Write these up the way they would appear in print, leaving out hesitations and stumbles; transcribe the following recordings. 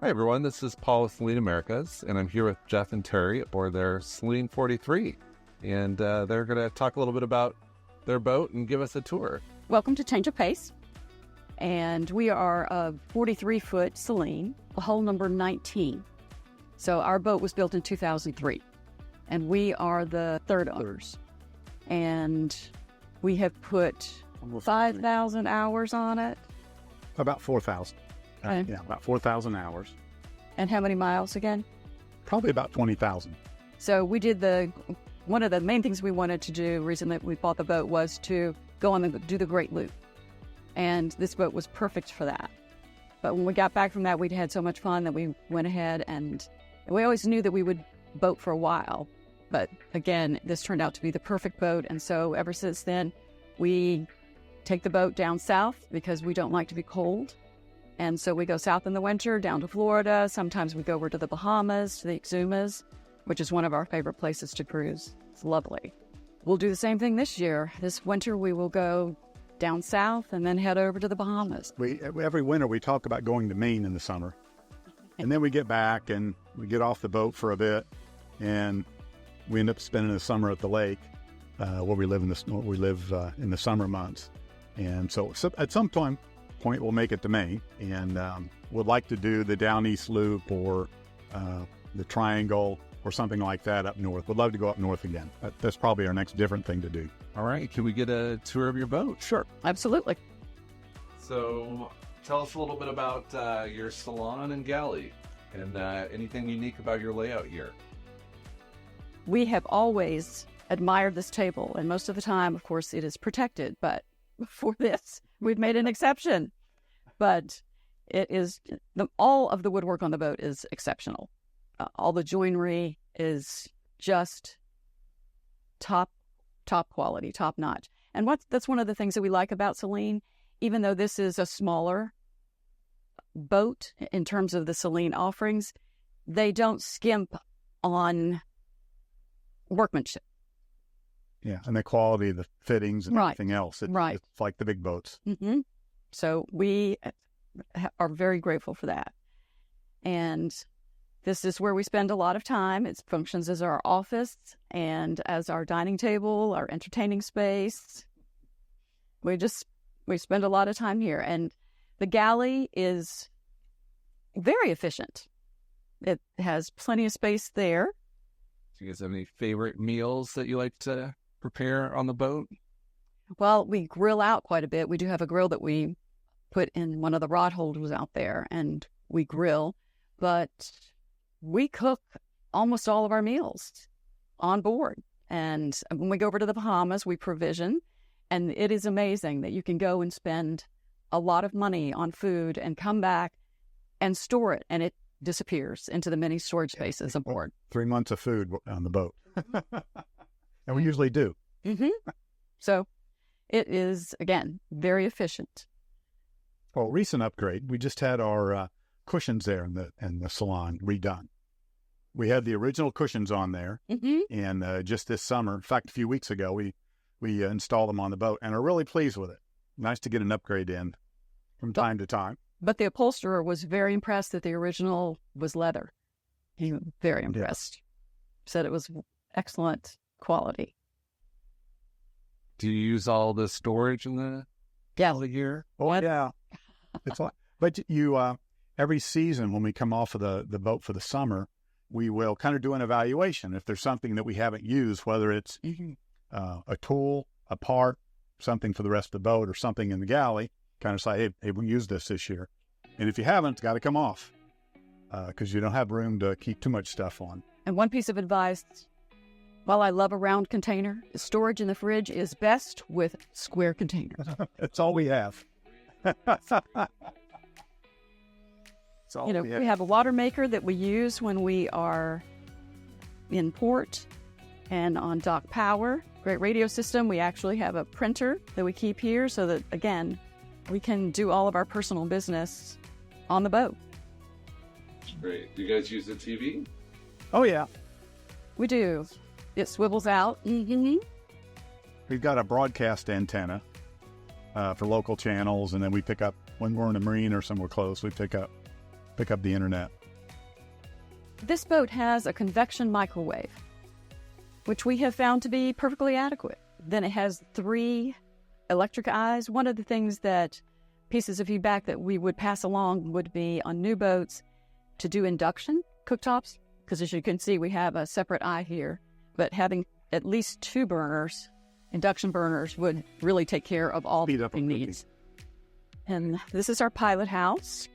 Hi, everyone. This is Paul with Selene Americas, and I'm here with Jeff and Terry aboard their Selene 43. And they're going to talk a little bit about their boat and give us a tour. Welcome to Change of Pace. And we are a 43-foot Selene, hull number 19. So our boat was built in 2003, and we are the third owners. And we have put 5,000 hours on it. About 4,000. Okay. Yeah, about 4,000 hours. And how many miles again? Probably about 20,000. So we did one of the main things we wanted to do, reason that we bought the boat, was to go on and do the Great Loop. And this boat was perfect for that. But when we got back from that, we'd had so much fun that we went ahead, and we always knew that we would boat for a while. But again, this turned out to be the perfect boat. And so ever since then, we take the boat down south because we don't like to be cold. And so we go south in the winter, down to Florida. Sometimes we go over to the Bahamas, to the Exumas, which is one of our favorite places to cruise. It's lovely. We'll do the same thing this year. This winter, we will go down south and then head over to the Bahamas. Every winter, we talk about going to Maine in the summer. And then we get back and we get off the boat for a bit, and we end up spending the summer at the lake where we live in the summer months. And so at some point we'll make it to Maine, and would like to do the Down East Loop or the Triangle or something like that up north. Would love to go up north again. That's probably our next different thing to do. All right. Can we get a tour of your boat? Sure. Absolutely. So tell us a little bit about your salon and galley and anything unique about your layout here. We have always admired this table, and most of the time, of course, it is protected. But for this, we've made an exception. But it is all of the woodwork on the boat is exceptional. All the joinery is just top quality, top notch. And that's one of the things that we like about Selene. Even though this is a smaller boat in terms of the Selene offerings, they don't skimp on workmanship. Yeah, and the quality of the fittings and everything else. It's like the big boats. Mm-hmm. So we are very grateful for that. And this is where we spend a lot of time. It functions as our office and as our dining table, our entertaining space. We spend a lot of time here. And the galley is very efficient. It has plenty of space there. Do you guys have any favorite meals that you like to prepare on the boat? Well, we grill out quite a bit. We do have a grill that we put in one of the rod holders out there, and we grill. But we cook almost all of our meals on board. And when we go over to the Bahamas, we provision. And it is amazing that you can go and spend a lot of money on food and come back and store it, and it disappears into the many storage spaces aboard. 3 months of food on the boat. And we usually do. Mm-hmm. So it is, again, very efficient. Well, recent upgrade, we just had our cushions there in the salon redone. We had the original cushions on there, and just this summer, in fact, a few weeks ago, we installed them on the boat and are really pleased with it. Nice to get an upgrade in from time to time. But the upholsterer was very impressed that the original was leather. He was very impressed. Said it was excellent quality. Do you use all the storage in the galley here? Oh, yeah. It's like, but you every season when we come off of the boat for the summer, we will kind of do an evaluation. If there's something that we haven't used, whether it's a tool, a part, something for the rest of the boat, or something in the galley, kind of say, hey, we used this year. And if you haven't, it's got to come off because you don't have room to keep too much stuff on. And one piece of advice, while I love a round container, storage in the fridge is best with square containers. That's all we have. We have a water maker that we use when we are in port and on dock power. Great radio system. We actually have a printer that we keep here so that, again, we can do all of our personal business on the boat. Great. Do you guys use the TV? Oh, yeah. We do. It swivels out. Mm-hmm. We've got a broadcast antenna for local channels, and then we pick up, when we're in a marina or somewhere close, we pick up the internet. This boat has a convection microwave, which we have found to be perfectly adequate. Then it has 3 electric eyes. One of the things that pieces of feedback that we would pass along would be on new boats to do induction cooktops, because as you can see, we have a separate eye here, but having at least 2 burners, induction burners, would really take care of all the cooking needs. And this is our pilot house.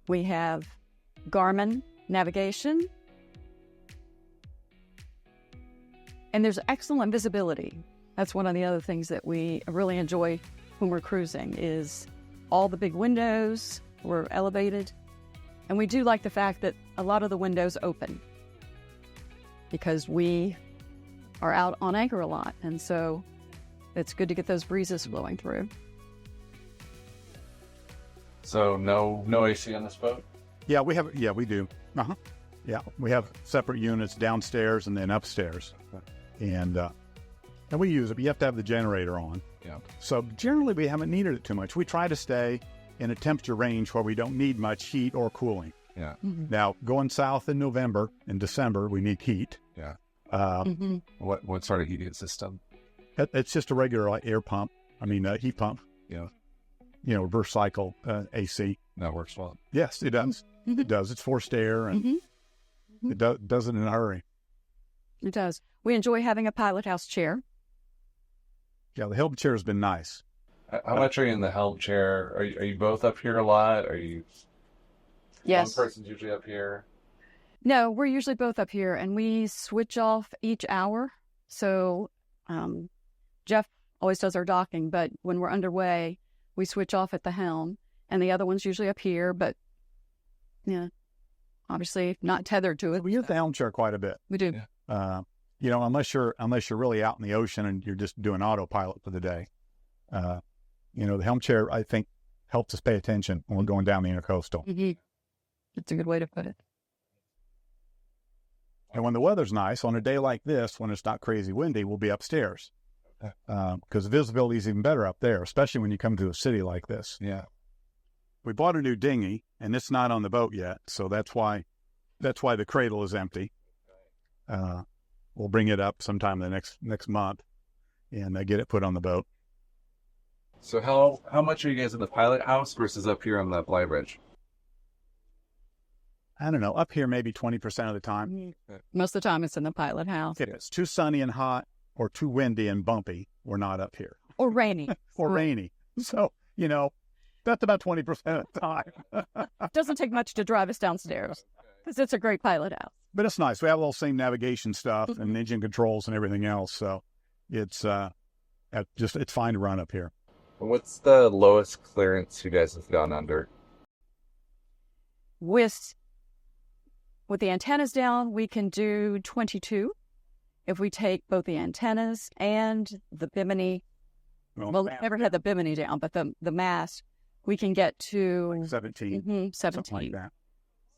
We have Garmin navigation. And there's excellent visibility. That's one of the other things that we really enjoy when we're cruising, is all the big windows were elevated. And we do like the fact that a lot of the windows open, because we are out on anchor a lot. And so it's good to get those breezes blowing through. So no AC on this boat? Yeah, we do. Yeah, we have separate units downstairs and then upstairs. And we use it, but you have to have the generator on. Yeah. So generally we haven't needed it too much. We try to stay in a temperature range where we don't need much heat or cooling. Yeah. Mm-hmm. Now, going south in November and December, we need heat. Yeah. Mm-hmm. What sort of heating system? It's just a regular air pump. Heat pump. Yeah. Reverse cycle AC. That works well. Yes, it does. Mm-hmm. It does. It's forced air, and Mm-hmm. it does it in a hurry. It does. We enjoy having a pilot house chair. Yeah, the helm chair has been nice. How much are you in the helm chair? Are you both up here a lot? Are you? Yes. One person's usually up here. No, we're usually both up here, and we switch off each hour. So Jeff always does our docking, but when we're underway, we switch off at the helm, and the other one's usually up here, but obviously not tethered to it. We use the helm chair quite a bit. We do. Yeah. Unless you're really out in the ocean and you're just doing autopilot for the day. The helm chair, I think, helps us pay attention when we're going down the intercoastal. Mm-hmm. That's a good way to put it. And when the weather's nice, on a day like this, when it's not crazy windy, we'll be upstairs. Because visibility is even better up there, especially when you come to a city like this. Yeah. We bought a new dinghy, and it's not on the boat yet, so that's why the cradle is empty. We'll bring it up sometime the next month and get it put on the boat. So how much are you guys in the pilot house versus up here on the Flybridge? I don't know, up here maybe 20% of the time. Most of the time it's in the pilot house. If it's too sunny and hot or too windy and bumpy, we're not up here. Or rainy. Or rainy. So, that's about 20% of the time. It doesn't take much to drive us downstairs, because it's a great pilot house. But it's nice. We have all the same navigation stuff and engine controls and everything else. So it's fine to run up here. What's the lowest clearance you guys have gone under? With the antennas down, we can do 22. If we take both the antennas and the bimini, well, we never had the bimini down, but the mast, we can get to 17. 17. Something like that.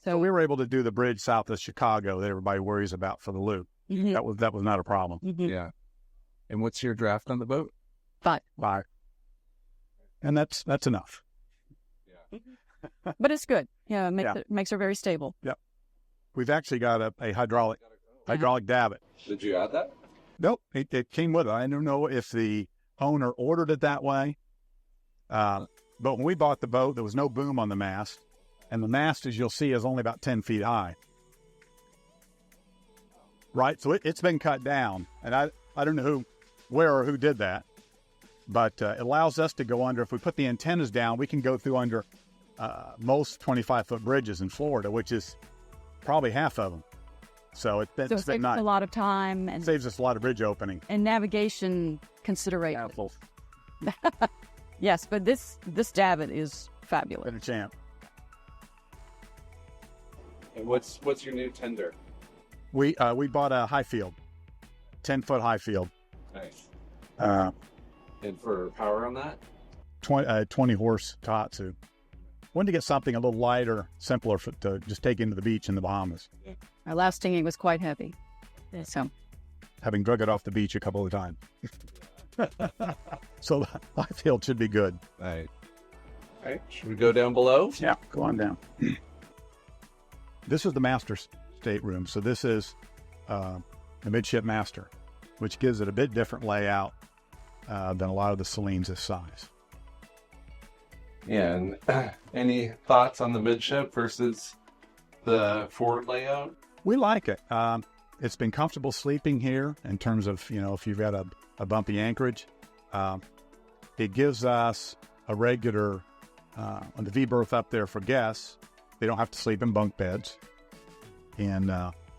So we were able to do the bridge south of Chicago that everybody worries about for the loop. Mm-hmm. That was not a problem. Mm-hmm. Yeah. And what's your draft on the boat? 5. And that's enough. Yeah. But it's good. Yeah, it makes her very stable. Yep. We've actually got a hydraulic davit. Did you add that? Nope, it came with it. I don't know if the owner ordered it that way. But when we bought the boat, there was no boom on the mast. And the mast, as you'll see, is only about 10 feet high. Right? So it's been cut down. And I don't know where or who did that. But it allows us to go under. If we put the antennas down, we can go through under most 25-foot bridges in Florida, which is probably half of them. So it's been saves nice. a lot of time. And Saves us a lot of bridge opening. And navigation considerations. Careful. Yes, but this davit is fabulous. Been a champ. And what's your new tender? We bought a high field, 10-foot high field. Nice. And for power on that? 20 horse Tatsu. Wanted to get something a little lighter, simpler to just take into the beach in the Bahamas. Our last dinghy was quite heavy. So, having drug it off the beach a couple of times. So the high field should be good. All right. Should we go down below? Yeah, go on down. This is the master stateroom. So this is a midship master, which gives it a bit different layout than a lot of the Selenes this size. Yeah, and any thoughts on the midship versus the forward layout? We like it. It's been comfortable sleeping here in terms of, if you've got a bumpy anchorage. It gives us a regular, on the V-berth up there for guests, they don't have to sleep in bunk beds. And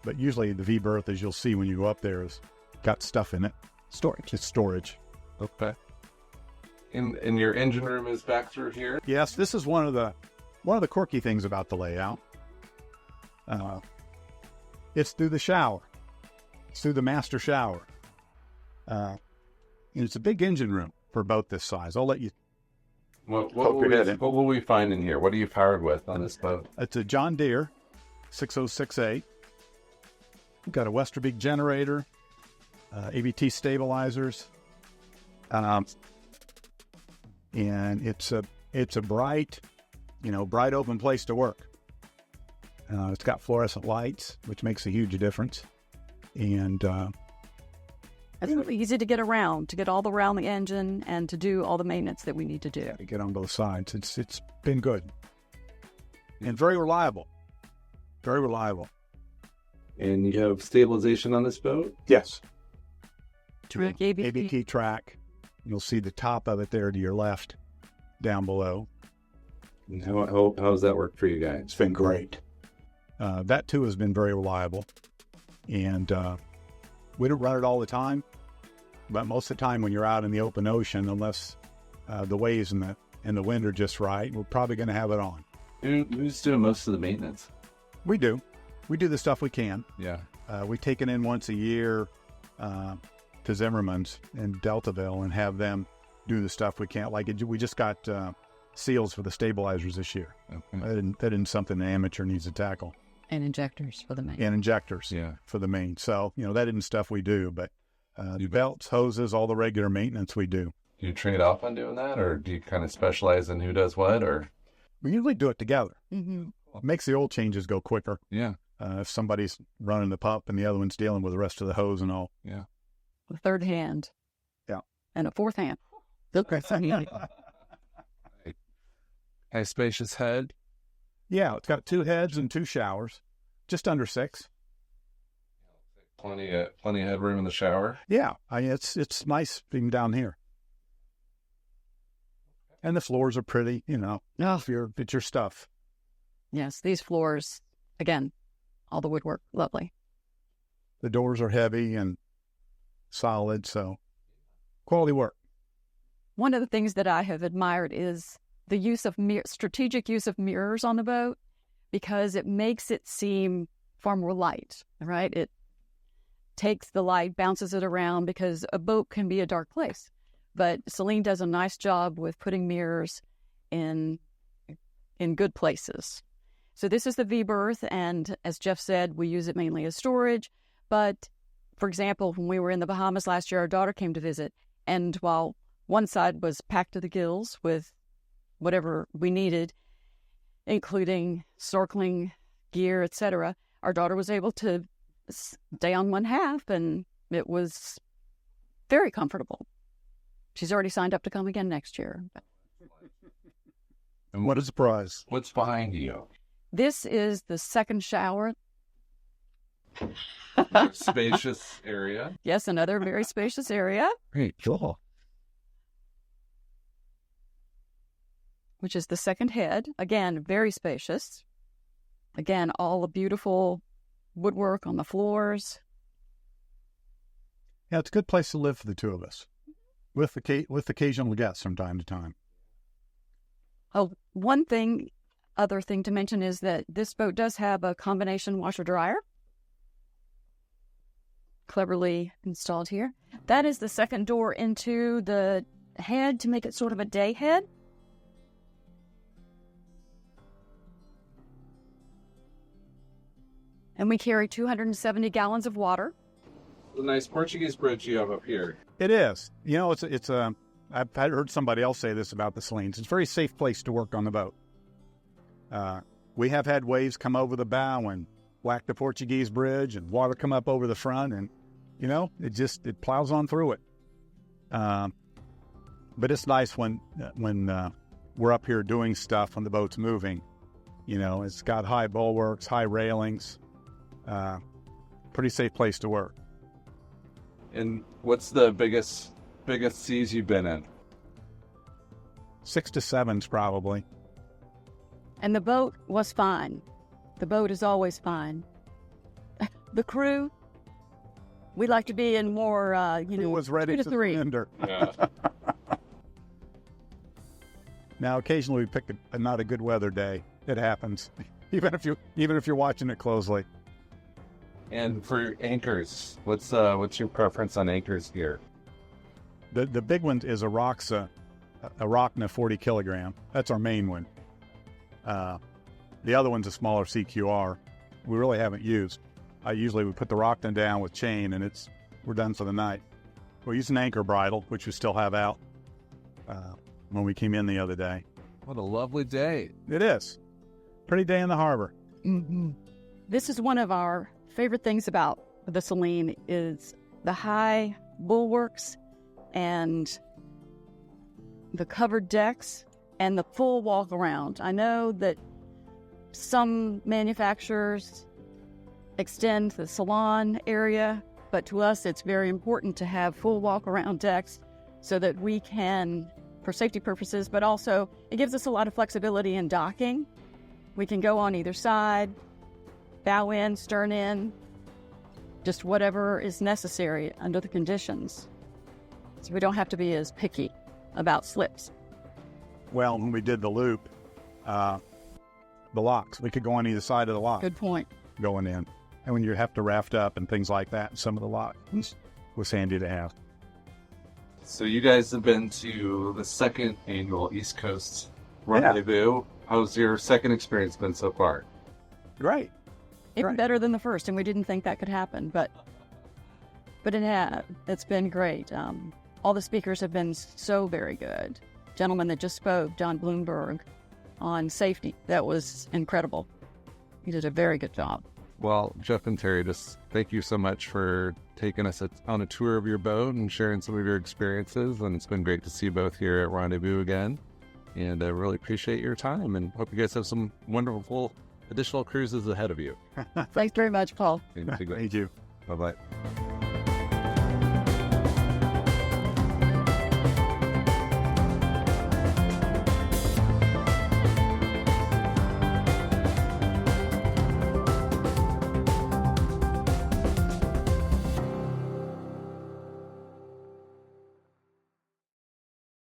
but usually the V-berth, as you'll see when you go up there, is got stuff in it. Storage. It's storage. Okay. And your engine room is back through here? Yes, this is one of the quirky things about the layout. It's through the shower. It's through the master shower. And it's a big engine room for a boat this size. I'll let you What will we find in here? What are you powered with on this boat? It's a John Deere 6068. We've got a Westerbeek generator, ABT stabilizers, and it's a bright open place to work. It's got fluorescent lights, which makes a huge difference, and it's really easy to get around, to get all around the engine and to do all the maintenance that we need to do. to get on both sides. It's been good and very reliable. Very reliable. And you have stabilization on this boat? Yes. Track ABT. ABT track. You'll see the top of it there to your left, down below. And how does that work for you guys? It's been great. That too has been very reliable, and we don't run it all the time, but most of the time when you're out in the open ocean, unless the waves and the wind are just right, we're probably going to have it on. Who's doing most of the maintenance? We do the stuff we can. Yeah. We take it in once a year to Zimmerman's in Deltaville and have them do the stuff we can't. We just got seals for the stabilizers this year. Okay. That isn't something an amateur needs to tackle. And injectors for the main. And injectors for the main. So, that isn't stuff we do, but belts, hoses, all the regular maintenance we do. Do you trade off on doing that, or do you kind of specialize in who does what, or? We usually do it together. Mm-hmm. It makes the oil changes go quicker. Yeah. If somebody's running the pump and the other one's dealing with the rest of the hose and all. Yeah. A third hand. Yeah. And a fourth hand. Okay. A spacious head. Yeah, it's got 2 heads and 2 showers, just under 6. Plenty of headroom in the shower. Yeah, it's nice being down here, and the floors are pretty. It's your stuff. Yes, these floors, again, all the woodwork, lovely. The doors are heavy and solid, so quality work. One of the things that I have admired is the use of strategic use of mirrors on the boat, because it makes it seem far more light, right? It takes the light, bounces it around, because a boat can be a dark place. But Selene does a nice job with putting mirrors in good places. So this is the V-berth, and as Jeff said, we use it mainly as storage. But, for example, when we were in the Bahamas last year, our daughter came to visit, and while one side was packed to the gills with whatever we needed, including snorkeling gear, etc., our daughter was able to stay on one half, and it was very comfortable. She's already signed up to come again next year. And What a surprise. what's behind you? This is the second shower. Spacious area. Yes, another very spacious area, Great. Cool. which is the second head. Again, very spacious. Again, all the beautiful woodwork on the floors. Yeah, it's a good place to live for the two of us, with occasional guests from time to time. Oh, other thing to mention is that this boat does have a combination washer-dryer, cleverly installed here. That is the second door into the head to make it sort of a day head. And we carry 270 gallons of water. The nice Portuguese bridge you have up here. It is. I've heard somebody else say this about the Selenes. It's a very safe place to work on the boat. we have had waves come over the bow and whack the Portuguese Bridge, and water come up over the front, and it plows on through it. But it's nice when we're up here doing stuff when the boat's moving. It's got high bulwarks, high railings, pretty safe place to work. And what's the biggest seas you've been in? 6 to 7's probably. And the boat was fine. The boat is always fine. The crew, we like to be in more, It was ready 2 to to 3. surrender. Yeah. Now, occasionally we pick a not a good weather day. It happens, even if you're watching it closely. And for anchors, what's your preference on anchors here? The big one is a Roxa, a Rockna 40 kilogram. That's our main one. The other one's a smaller CQR. We really haven't used. I usually would put the Rockna down with chain, and we're done for the night. We're using anchor bridle, which we still have out when we came in the other day. What a lovely day. It is. Pretty day in the harbor. Mm-hmm. This is one of our favorite things about the Selene is the high bulwarks and the covered decks and the full walk around. I know that some manufacturers extend the salon area, but to us it's very important to have full walk around decks so that we can, for safety purposes, but also it gives us a lot of flexibility in docking. We can go on either side, bow in, stern in, just whatever is necessary under the conditions. So we don't have to be as picky about slips. Well, when we did the loop, the locks, we could go on either side of the lock. Good point. Going in. And when you have to raft up and things like that, some of the locks was handy to have. So you guys have been to the second annual East Coast Rendezvous. How's your second experience been so far? Great. Even better than the first, and we didn't think that could happen, but it had. It's been great. All the speakers have been so very good. Gentleman that just spoke, John Bloomberg, on safety, that was incredible. He did a very good job. Well, Jeff and Terry, just thank you so much for taking us on a tour of your boat and sharing some of your experiences, and it's been great to see you both here at Rendezvous again. And I really appreciate your time and hope you guys have some wonderful additional cruises ahead of you. Thanks very much, Paul. Thank you. Bye-bye.